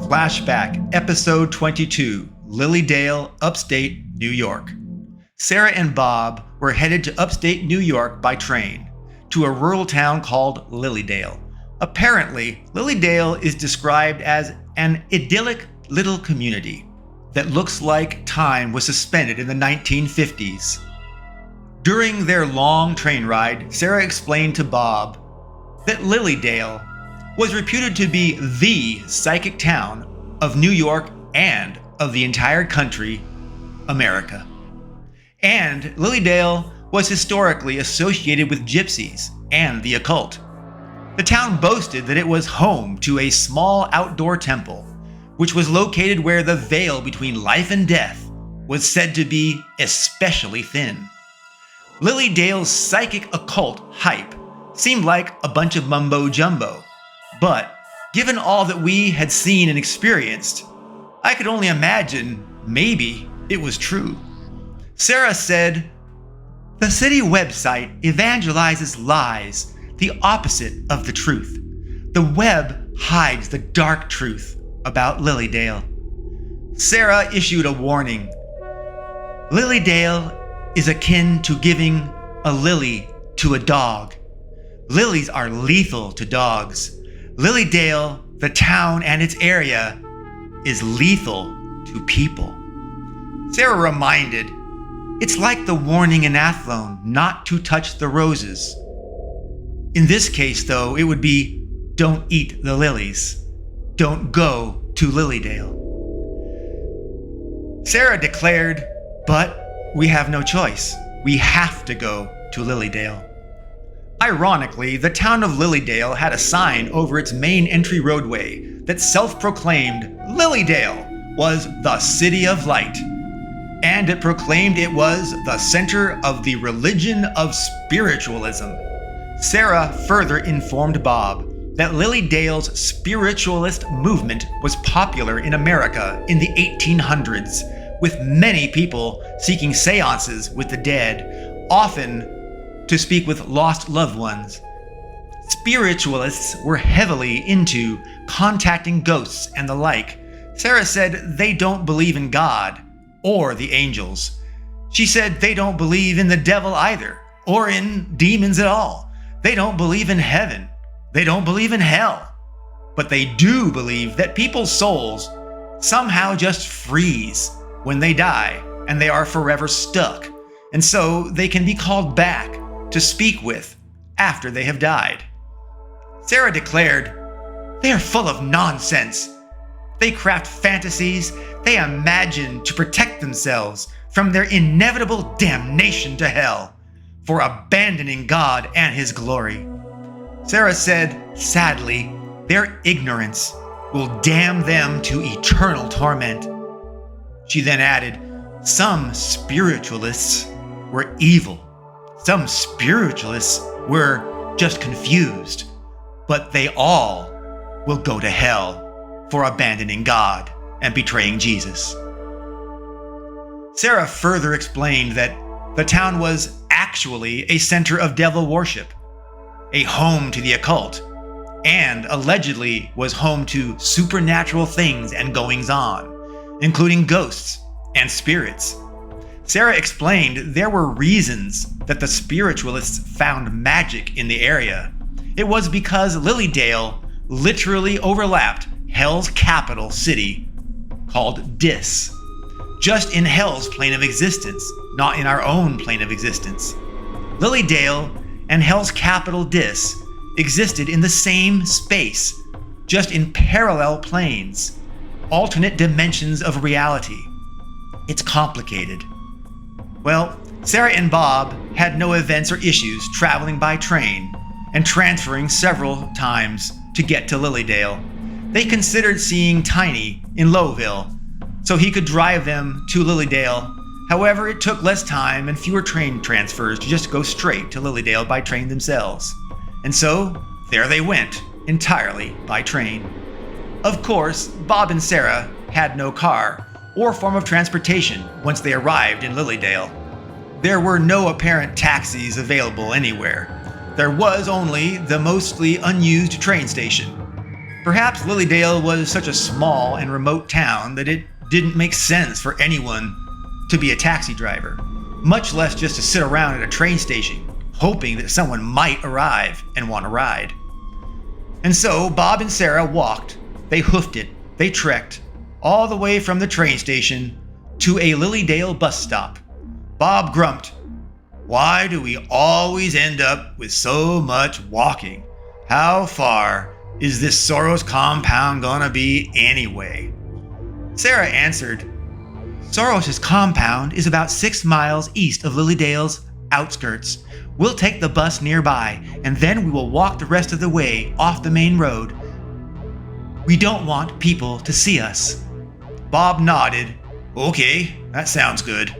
Flashback, Episode 22, Lilydale, Upstate, New York. Sarah and Bob were headed to upstate New York by train, to a rural town called Lilydale. Apparently, Lilydale is described as an idyllic little community that looks like time was suspended in the 1950s. During their long train ride, Sarah explained to Bob that Lilydale was reputed to be the psychic town of New York and of the entire country, America. And Lilydale was historically associated with gypsies and the occult. The town boasted that it was home to a small outdoor temple, which was located where the veil between life and death was said to be especially thin. Lilydale's psychic occult hype seemed like a bunch of mumbo-jumbo, but given all that we had seen and experienced, I could only imagine maybe it was true. Sarah said, "The city website evangelizes lies, the opposite of the truth. The web hides the dark truth about Lilydale." Sarah issued a warning. "Lilydale is akin to giving a lily to a dog. Lilies are lethal to dogs. Lilydale, the town and its area, is lethal to people." Sarah reminded, "It's like the warning in Athlone not to touch the roses. In this case, though, it would be, don't eat the lilies. Don't go to Lilydale." Sarah declared, "But we have no choice. We have to go to Lilydale." Ironically, the town of Lilydale had a sign over its main entry roadway that self-proclaimed Lilydale was the City of Light. And it proclaimed it was the center of the religion of spiritualism. Sarah further informed Bob that Lilydale's spiritualist movement was popular in America in the 1800s, with many people seeking seances with the dead, often to speak with lost loved ones. Spiritualists were heavily into contacting ghosts and the like. Sarah said they don't believe in God or the angels. She said they don't believe in the devil either, or in demons at all. They don't believe in heaven. They don't believe in hell. But they do believe that people's souls somehow just freeze when they die, and they are forever stuck, and so they can be called back to speak with after they have died. Sarah declared, "They are full of nonsense. They craft fantasies they imagine to protect themselves from their inevitable damnation to hell for abandoning God and His glory." Sarah said, sadly, their ignorance will damn them to eternal torment. She then added, "Some spiritualists were evil. Some spiritualists were just confused, but they all will go to hell for abandoning God and betraying Jesus." Sarah further explained that the town was actually a center of devil worship, a home to the occult, and allegedly was home to supernatural things and goings-on, including ghosts and spirits. Sarah explained there were reasons that the spiritualists found magic in the area. It was because Lilydale literally overlapped Hell's capital city, called Dis, just in Hell's plane of existence, not in our own plane of existence. Lilydale and Hell's capital Dis existed in the same space, just in parallel planes, alternate dimensions of reality. It's complicated. Well, Sarah and Bob had no events or issues traveling by train and transferring several times to get to Lilydale. They considered seeing Tiny in Lowville, so he could drive them to Lilydale. However, it took less time and fewer train transfers to just go straight to Lilydale by train themselves. And so, there they went, entirely by train. Of course, Bob and Sarah had no car or form of transportation once they arrived in Lilydale. There were no apparent taxis available anywhere. There was only the mostly unused train station. Perhaps Lilydale was such a small and remote town that it didn't make sense for anyone to be a taxi driver, much less just to sit around at a train station, hoping that someone might arrive and want a ride. And so Bob and Sarah walked, they hoofed it, they trekked, all the way from the train station to a Lilydale bus stop. Bob grumped, "Why do we always end up with so much walking? How far is this Soros compound gonna be anyway?" Sarah answered, "Soros's compound is about 6 miles east of Lilydale's outskirts. We'll take the bus nearby, and then we will walk the rest of the way off the main road. We don't want people to see us." Bob nodded. "Okay, that sounds good."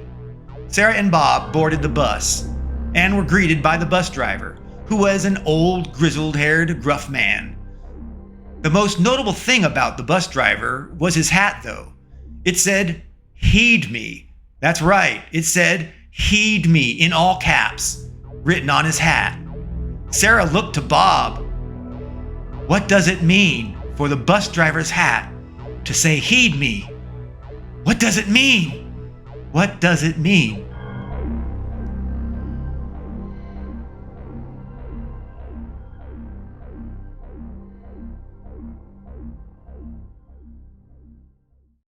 Sarah and Bob boarded the bus and were greeted by the bus driver, who was an old, grizzled-haired, gruff man. The most notable thing about the bus driver was his hat, though. It said, "Heed me." That's right, it said, "Heed me," in all caps, written on his hat. Sarah looked to Bob. What does it mean for the bus driver's hat to say, "Heed me"? What does it mean? What does it mean?